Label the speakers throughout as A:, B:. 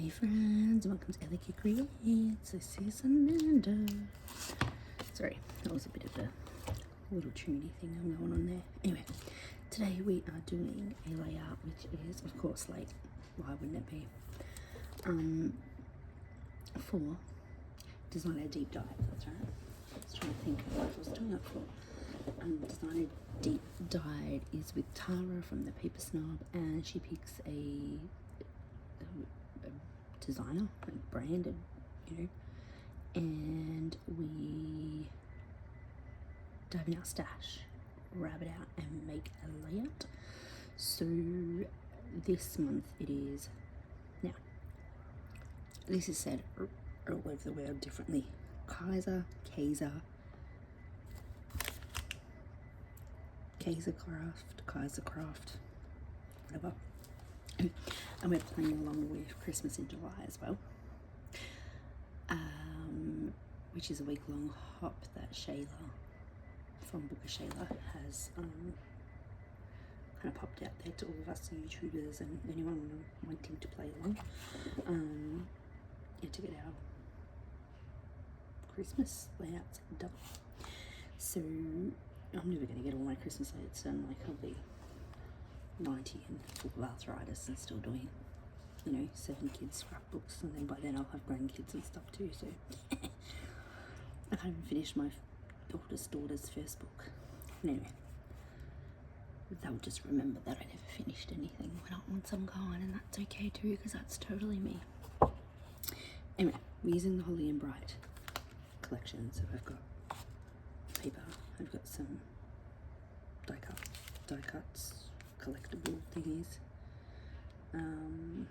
A: Hey friends, welcome to AlexiAction Creates. This is Amanda. Sorry, that was a bit of a little tuney thing going on there. Anyway, today we are doing a layout which is, of course, like, why wouldn't it be? For Designer Deep Dive, that's right. I was trying to think of what I was doing it for. Designer Deep Dive is with Tara from the Paper Snob, and she picks a designer, like branded, and we dive in our stash, wrap it out, and make a layout. So this month it is, now this is said all over the world differently, Kaisercraft, whatever. And we're playing along with Christmas in July as well, which is a week-long hop that Shayla from Booker Shayla has kind of popped out there to all of us YouTubers and anyone wanting to play along, to get our Christmas layouts done. So I'm never going to get all my Christmas layouts done. Like, I'll be 90 and full of arthritis and still doing 7 kids scrapbooks, and then by then I'll have grandkids and stuff too, so I can't even finish my oldest daughter's first book. And anyway, they'll just remember that I never finished anything once I'm gone, and that's okay too, because that's totally me. Anyway, we're using the Holly and Bright collection, so I've got paper, I've got some die cuts, collectible thingies, and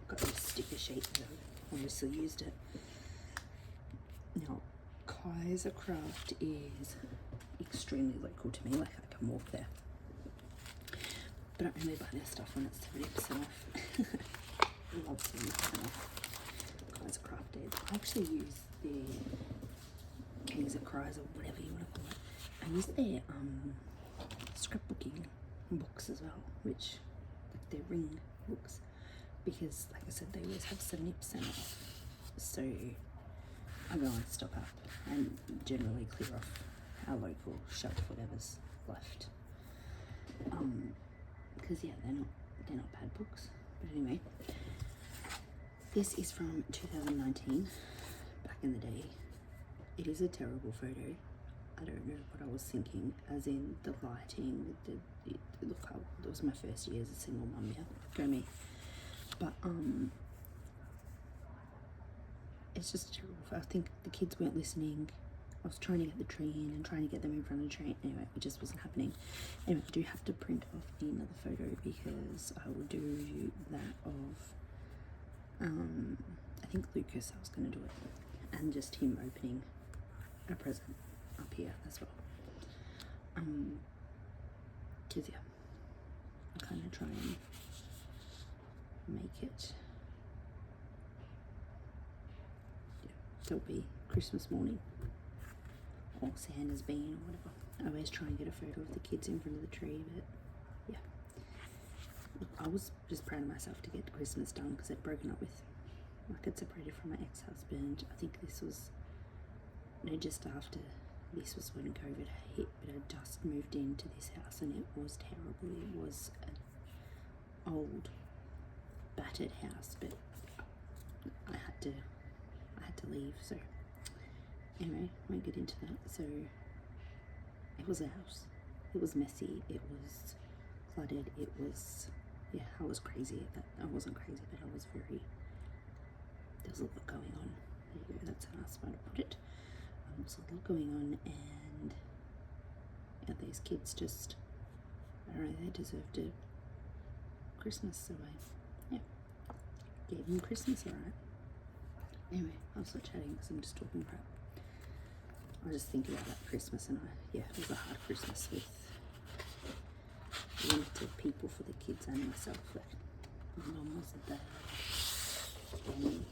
A: got this sticker sheet that I obviously used it. Now, Kaisercraft is extremely local to me, like I can walk there, but I don't really buy their stuff when it's 70% off. I love 70% off Kaisercraft Days. I actually use their Kaisercraft or whatever you want to call it. I use their scrapbooking books as well, which, like their ring books, because like I said, they always have 70% off. So I go and stock up and generally clear off our local shelf, whatever's left. Because yeah, they're not bad books. But anyway, this is from 2019, back in the day. It is a terrible photo. I don't know what I was thinking, as in the lighting, look, that was my first year as a single mum, yeah, go me. But it's just terrible. I think the kids weren't listening. I was trying to get the tree in and trying to get them in front of the train. Anyway, it just wasn't happening. Anyway, I do have to print off another photo, because I will do that of I think Lucas, I was going to do it, and just him opening a present up here as well. Because yeah, I kind of try and make it, it'll be Christmas morning, or Santa's bean, or whatever. I always try and get a photo of the kids in front of the tree, but yeah. Look, I was just proud of myself to get Christmas done, because I'd broken up with, I'd separated from my ex-husband. I think this was, just after, this was when COVID hit, but I just moved into this house and it was terrible. It was an old, battered house, but I had to leave, so anyway, I won't get into that. So it was a house. It was messy, it was flooded, it was, yeah, I was crazy. I wasn't crazy, but I was very, there was a lot going on. There you go, that's a nice way to put it. There's a lot going on, and these kids just, I don't know, they deserved a Christmas, so I gave them Christmas, alright. Anyway, I'll start chatting because I'm just talking crap. I was just thinking about that Christmas, and it was a hard Christmas with limited people for the kids and myself. Like, my mum wasn't there, and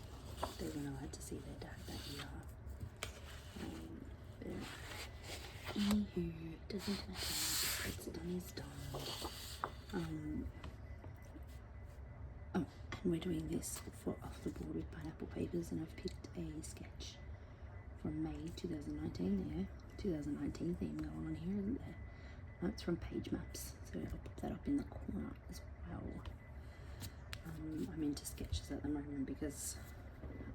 A: they weren't allowed to see their dad that year. Anywho, Doesn't matter. It's done is done. Oh, and we're doing this for Off the Board with Pineapple Papers, and I've picked a sketch from May 2019 there. 2019 theme going on here, isn't there? No, it's from Page Maps, so I'll put that up in the corner as well. I'm into sketches at the moment because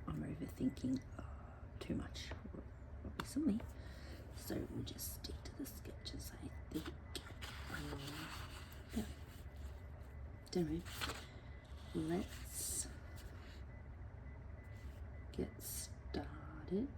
A: I'm overthinking too much recently, so we'll just stick to the sketches, I think. Yeah. Don't know. Let's get started.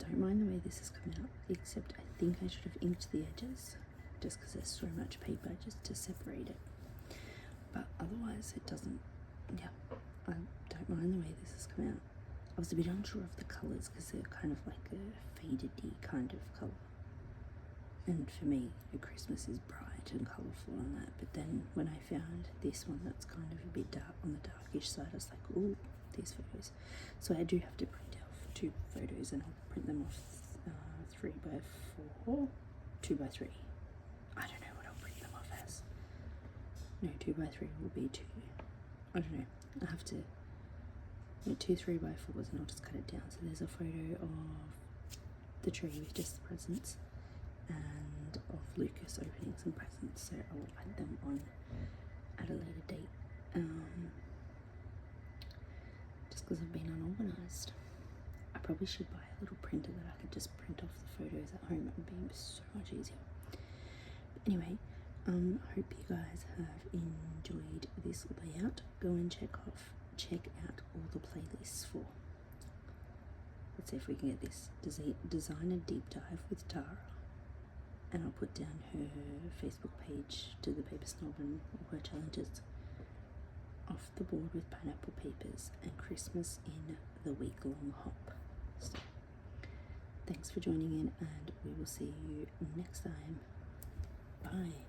A: don't mind the way this has come out, except I think I should have inked the edges, just because there's so much paper just to separate it. But otherwise it doesn't, yeah, I don't mind the way this has come out. I was a bit unsure of the colours because they're kind of like a faded-y kind of colour. And for me, Christmas is bright and colourful on that. But then when I found this one that's kind of a bit dark on the darkish side, I was like, ooh, these photos. So I do have to print off 2 photos, and I'll print them off 3x4, 2x3. I don't know what I'll print them off as. No, 2x3 will be 2. I don't know. I have to get 2 3x4s, and I'll just cut it down. So there's a photo of the tree with just the presents, and of Lucas opening some presents, so I will add them on at a later date, just because I've been unorganised. I probably should buy a little printer that I could just print off the photos at home. It would be so much easier. But anyway, I hope you guys have enjoyed this layout. Go and check out all the playlists for, let's see if we can get this, Designer Deep Dive with Tara. And I'll put down her Facebook page to the Paper Snob and all her challenges. Off the Board with Pineapple Papers and Christmas in the Week-Long Hop. So, thanks for joining in, and we will see you next time. Bye.